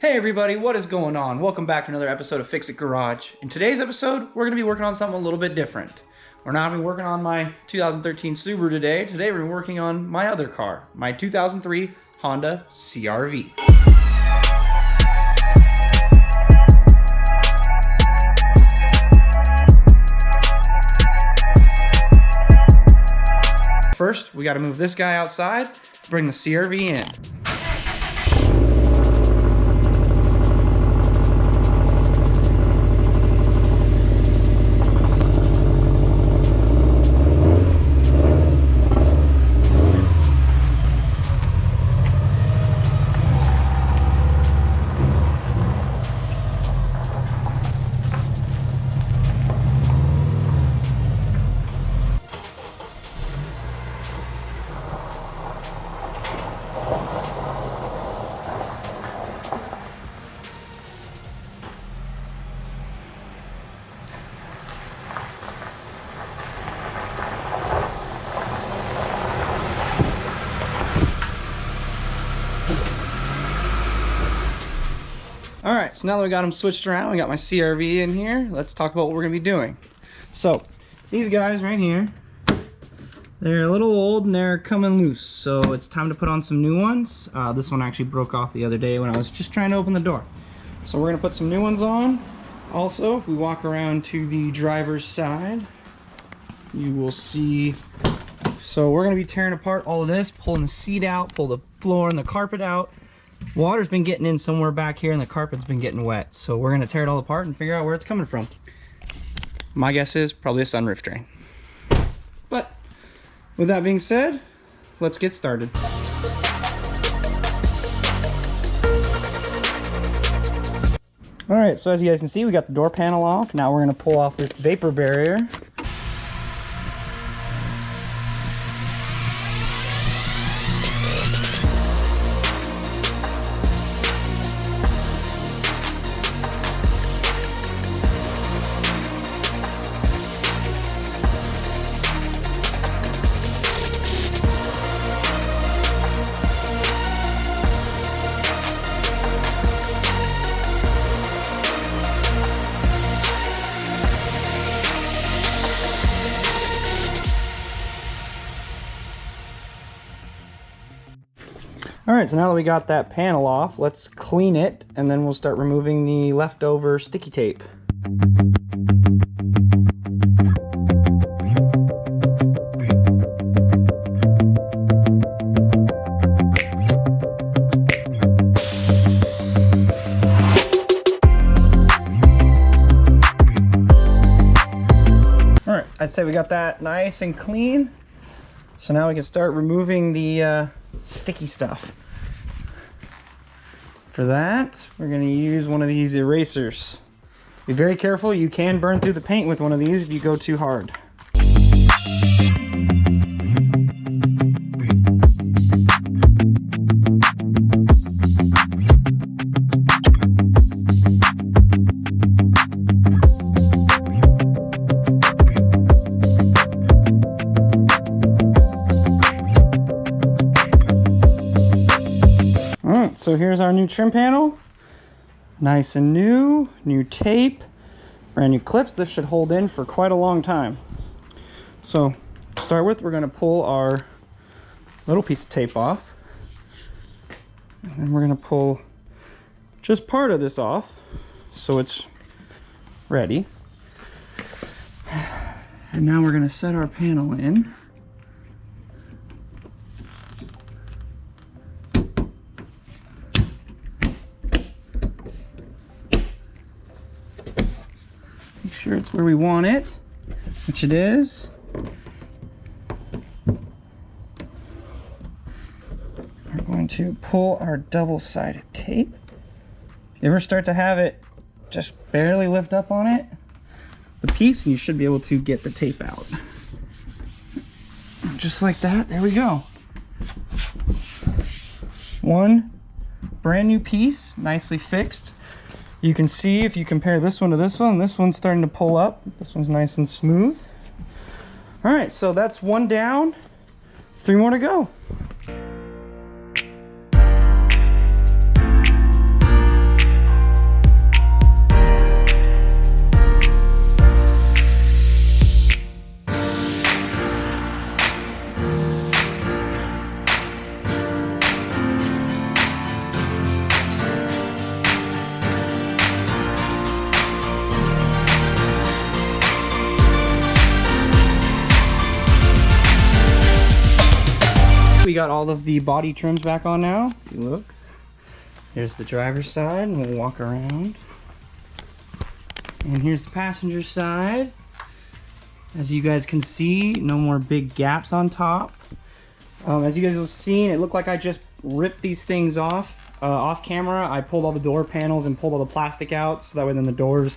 Hey everybody, what is going on? Welcome back to another episode of Fix It Garage. In today's episode, we're going to be working on something a little bit different. We're not going to be working on my 2013 Subaru today. Today we're working on my other car, my 2003 Honda CR-V. First, we got to move this guy outside, bring the CR-V in. All right, so now that we got them switched around, we got my CR-V in here, let's talk about what we're gonna be doing. So, these guys right here, they're a little old and they're coming loose, so it's time to put on some new ones. This one actually broke off the other day when I was just trying to open the door. So we're gonna put some new ones on. Also, if we walk around to the driver's side, you will see, so we're gonna be tearing apart all of this, pulling the seat out, pull the floor and the carpet out. Water's been getting in somewhere back here and the carpet's been getting wet, so we're going to tear it all apart and figure out where it's coming from. My guess is probably a sunroof drain. But with that being said, let's get started. Alright, so as you guys can see, we got the door panel off. Now we're going to pull off this vapor barrier. Alright, so now that we got that panel off, let's clean it and then we'll start removing the leftover sticky tape. Alright, I'd say we got that nice and clean. So now we can start removing the sticky stuff. For that, we're going to use one of these erasers. Be very careful, you can burn through the paint with one of these if you go too hard. So here's our new trim panel, nice and new tape, brand new clips. This should hold in for quite a long time. So to start with, we're going to pull our little piece of tape off, and then we're going to pull just part of this off so it's ready. And now we're going to set our panel in. Make sure it's where we want it, which it is. We're going to pull our double-sided tape. If you ever start to have it just barely lift up on it, the piece, and you should be able to get the tape out. Just like that, there we go. One brand new piece, nicely fixed. You can see if you compare this one to this one's starting to pull up. This one's nice and smooth. All right, so that's one down, 3 more to go. got all of the body trims back on now. If you look, here's the driver's side, and we'll walk around. And here's the passenger side. As you guys can see, no more big gaps on top. As you guys have seen, it looked like I just ripped these things off camera. I pulled all the door panels and pulled all the plastic out, so that way then the doors,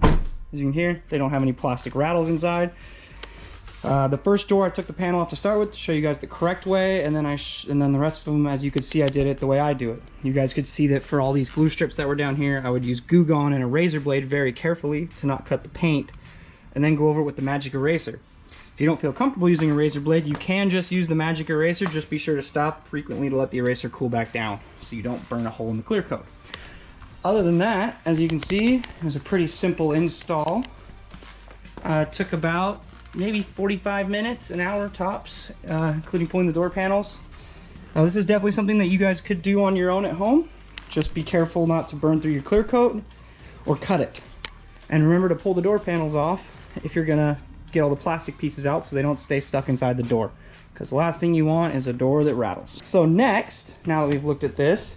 as you can hear, they don't have any plastic rattles inside. The first door I took the panel off to start with to show you guys the correct way, and then the rest of them, as you could see, I did it the way I do it. You guys could see that for all these glue strips that were down here, I would use Goo Gone and a razor blade very carefully to not cut the paint, and then go over it with the magic eraser. If you don't feel comfortable using a razor blade, you can just use the magic eraser. Just be sure to stop frequently to let the eraser cool back down so you don't burn a hole in the clear coat. Other than that, as you can see, it was a pretty simple install. It took about maybe 45 minutes, an hour tops, including pulling the door panels. This is definitely something that you guys could do on your own at home. Just be careful not to burn through your clear coat or cut it. And remember to pull the door panels off if you're gonna get all the plastic pieces out so they don't stay stuck inside the door, because the last thing you want is a door that rattles. So next, now that we've looked at this,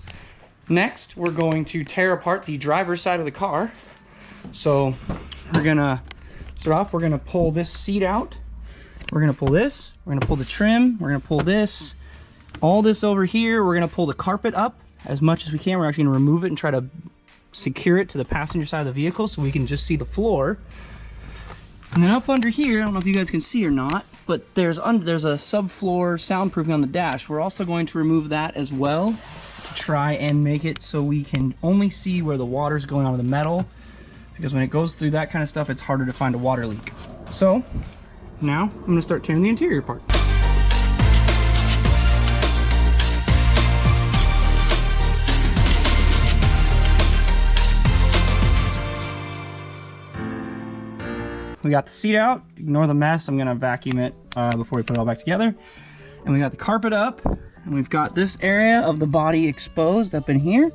next we're going to tear apart the driver's side of the car. So we're gonna start off, we're gonna pull this seat out, we're gonna pull this, we're gonna pull the trim, we're gonna pull this, all this over here, we're gonna pull the carpet up as much as we can. We're actually gonna remove it and try to secure it to the passenger side of the vehicle so we can just see the floor. And then up under here, I don't know if you guys can see or not, but there's a subfloor soundproofing on the dash. We're also going to remove that as well to try and make it so we can only see where the water's going onto the metal, because when it goes through that kind of stuff, it's harder to find a water leak. So now I'm gonna start tearing the interior apart. We got the seat out, ignore the mess, I'm gonna vacuum it before we put it all back together. And we got the carpet up, and we've got this area of the body exposed up in here.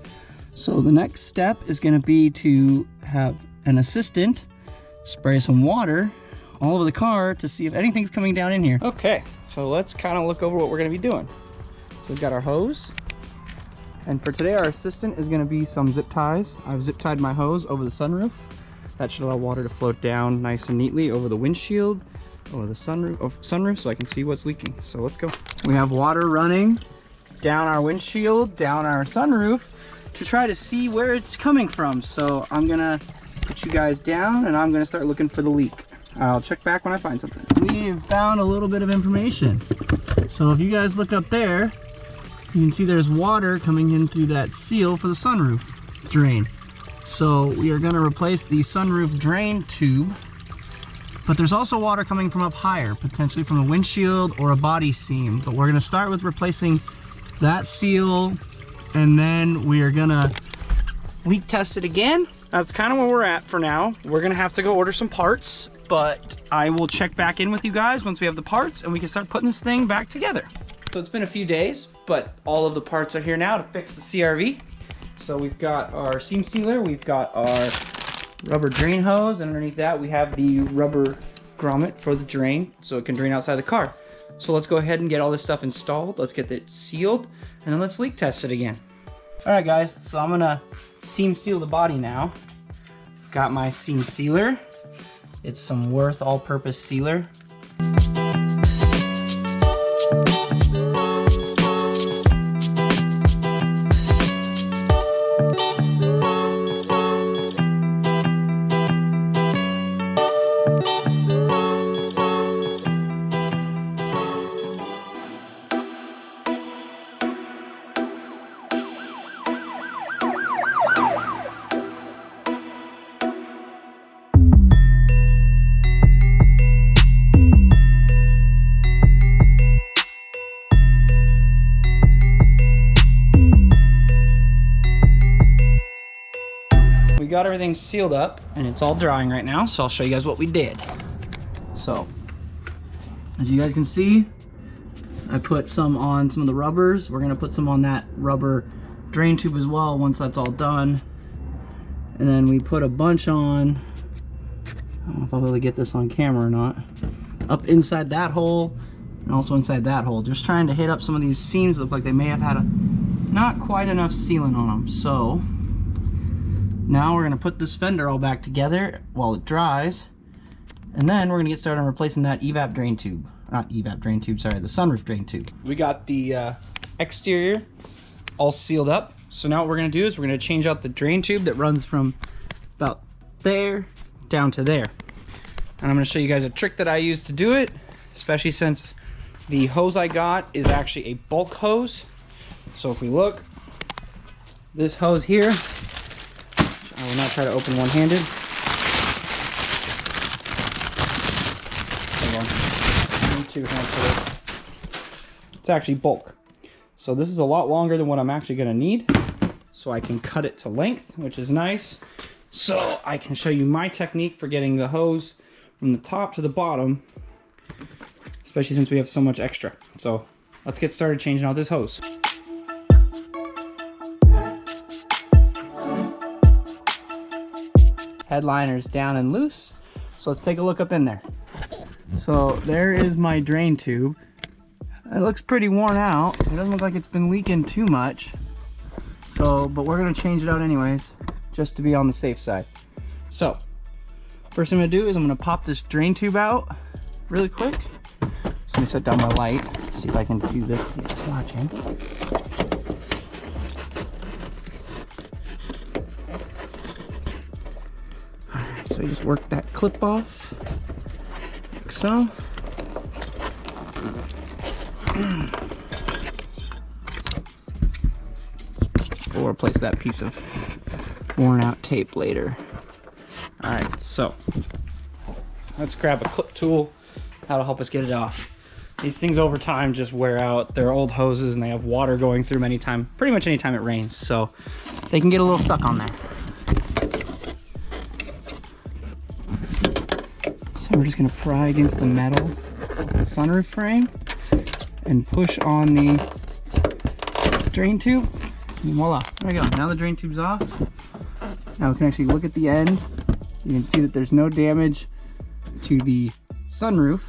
So the next step is gonna be to have an assistant spray some water all over the car to see if anything's coming down in here. Okay, so let's kind of look over what we're gonna be doing. So we've got our hose, and for today our assistant is gonna be some zip ties. I've zip tied my hose over the sunroof. That should allow water to float down nice and neatly over the windshield, over the sunroof, so I can see what's leaking. So let's go. We have water running down our windshield, down our sunroof, to try to see where it's coming from. So I'm gonna put you guys down, and I'm gonna start looking for the leak. I'll check back when I find something. We've found a little bit of information. So if you guys look up there, you can see there's water coming in through that seal for the sunroof drain. So we are going to replace the sunroof drain tube, but there's also water coming from up higher, potentially from a windshield or a body seam. But we're going to start with replacing that seal, and then we are going to leak test it again. That's kind of where we're at for now. We're going to have to go order some parts, but I will check back in with you guys once we have the parts and we can start putting this thing back together. So it's been a few days, but all of the parts are here now to fix the CR-V. So we've got our seam sealer, we've got our rubber drain hose, and underneath that we have the rubber grommet for the drain so it can drain outside the car. So let's go ahead and get all this stuff installed. Let's get it sealed, and then let's leak test it again. All right guys, so I'm gonna seam seal the body now. Got my seam sealer. It's some Worth all-purpose sealer. Got everything sealed up and it's all drying right now, so I'll show you guys what we did. So as you guys can see, I put some on some of the rubbers. We're gonna put some on that rubber drain tube as well once that's all done, and then we put a bunch on, I don't know if I'll be able to get this on camera or not, up inside that hole, and also inside that hole. Just trying to hit up some of these seams that look like they may have had not quite enough sealant on them. So now we're gonna put this fender all back together while it dries, and then we're gonna get started on replacing that evap drain tube. Not evap drain tube, sorry, the sunroof drain tube. We got the exterior all sealed up. So now what we're gonna do is we're gonna change out the drain tube that runs from about there down to there. And I'm gonna show you guys a trick that I use to do it, especially since the hose I got is actually a bulk hose. So if we look, this hose here, I will not try to open one-handed. Hold on. I need 2 hands for this. It's actually bulk. So this is a lot longer than what I'm actually gonna need. So I can cut it to length, which is nice. So I can show you my technique for getting the hose from the top to the bottom, especially since we have so much extra. So let's get started changing out this hose. Headliner's down and loose. So let's take a look up in there. So there is my drain tube. It looks pretty worn out. It doesn't look like it's been leaking too much. So, but we're gonna change it out anyways, just to be on the safe side. So, first thing I'm gonna do is I'm gonna pop this drain tube out really quick. So let me set down my light, see if I can do this without watching. Alright, so you just work that clip off, like so. We'll replace that piece of worn out tape later. Alright, so let's grab a clip tool. That'll help us get it off. These things over time just wear out. They're old hoses and they have water going through them pretty much anytime it rains. So they can get a little stuck on there. So we're just gonna pry against the metal of the sunroof frame and push on the drain tube, and voila, there we go. Now the drain tube's off. Now we can actually look at the end. You can see that there's no damage to the sunroof.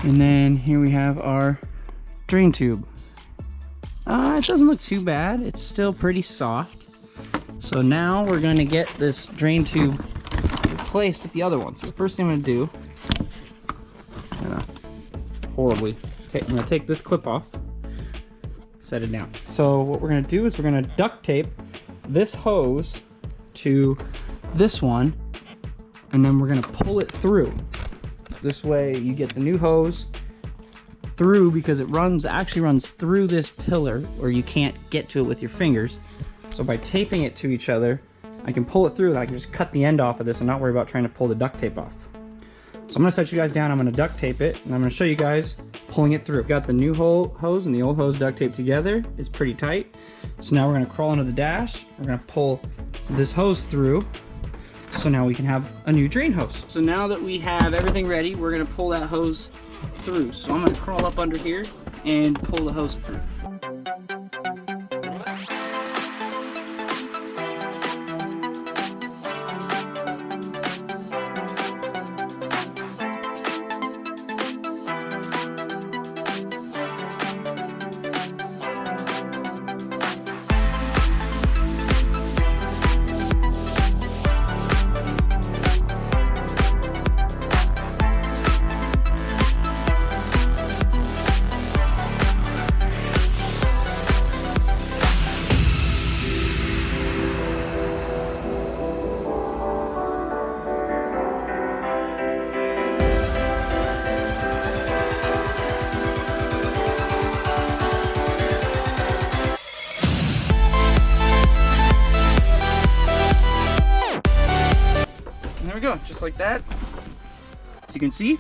And then here we have our drain tube. It doesn't look too bad. It's still pretty soft. So now we're gonna get this drain tube replaced with the other one. So the first thing I'm gonna do, horribly. Okay, I'm gonna take this clip off, set it down. So what we're gonna do is we're gonna duct tape this hose to this one, and then we're gonna pull it through. This way you get the new hose through, because it actually runs through this pillar, or you can't get to it with your fingers. So by taping it to each other, I can pull it through, and I can just cut the end off of this and not worry about trying to pull the duct tape off. So I'm gonna set you guys down, I'm gonna duct tape it, and I'm gonna show you guys pulling it through. Got the new hose and the old hose duct taped together. It's pretty tight. So now we're gonna crawl under the dash. We're gonna pull this hose through. So now we can have a new drain hose. So now that we have everything ready, we're gonna pull that hose through. So I'm gonna crawl up under here and pull the hose through. Go, just like that. So you can see,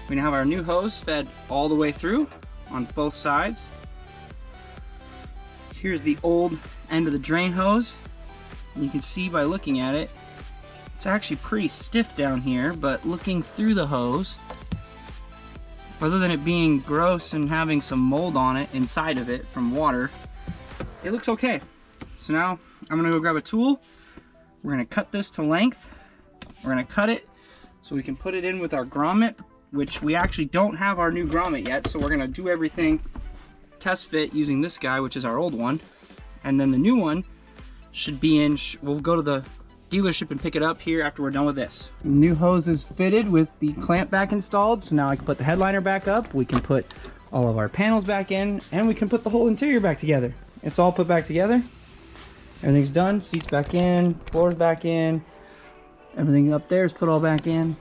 we now have our new hose fed all the way through on both sides. Here's the old end of the drain hose. And you can see by looking at it, it's actually pretty stiff down here, but looking through the hose, other than it being gross and having some mold on it inside of it from water, it looks okay. So now I'm gonna go grab a tool. We're gonna cut this to length. We're gonna cut it so we can put it in with our grommet which we actually don't have our new grommet yet, so we're gonna do everything test fit using this guy, which is our old one. And then the new one should be in, we'll go to the dealership and pick it up here after we're done with this. New hose is fitted with the clamp back installed, so now I can put the headliner back up, we can put all of our panels back in, and we can put the whole interior back together. It's all put back together. Everything's done, seats back in, floors back in, everything up there is put all back in.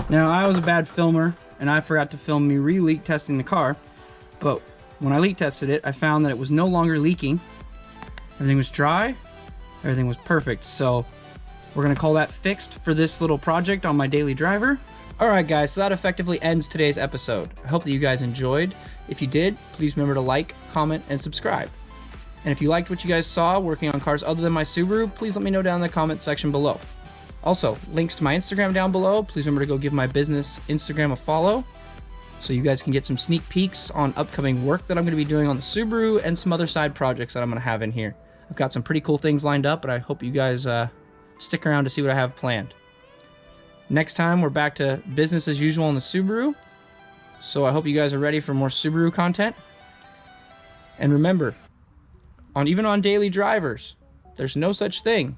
Now, I was a bad filmer, and I forgot to film me re-leak testing the car, but when I leak tested it, I found that it was no longer leaking. Everything was dry, everything was perfect, so we're gonna call that fixed for this little project on my daily driver. Alright guys, so that effectively ends today's episode. I hope that you guys enjoyed. If you did, please remember to like, comment, and subscribe. And if you liked what you guys saw working on cars other than my Subaru, please let me know down in the comment section below. Also, links to my Instagram down below. Please remember to go give my business Instagram a follow so you guys can get some sneak peeks on upcoming work that I'm going to be doing on the Subaru and some other side projects that I'm going to have in here. I've got some pretty cool things lined up, but I hope you guys stick around to see what I have planned. Next time, we're back to business as usual on the Subaru, so I hope you guys are ready for more Subaru content. And remember, even on daily drivers, there's no such thing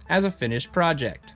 as a finished project.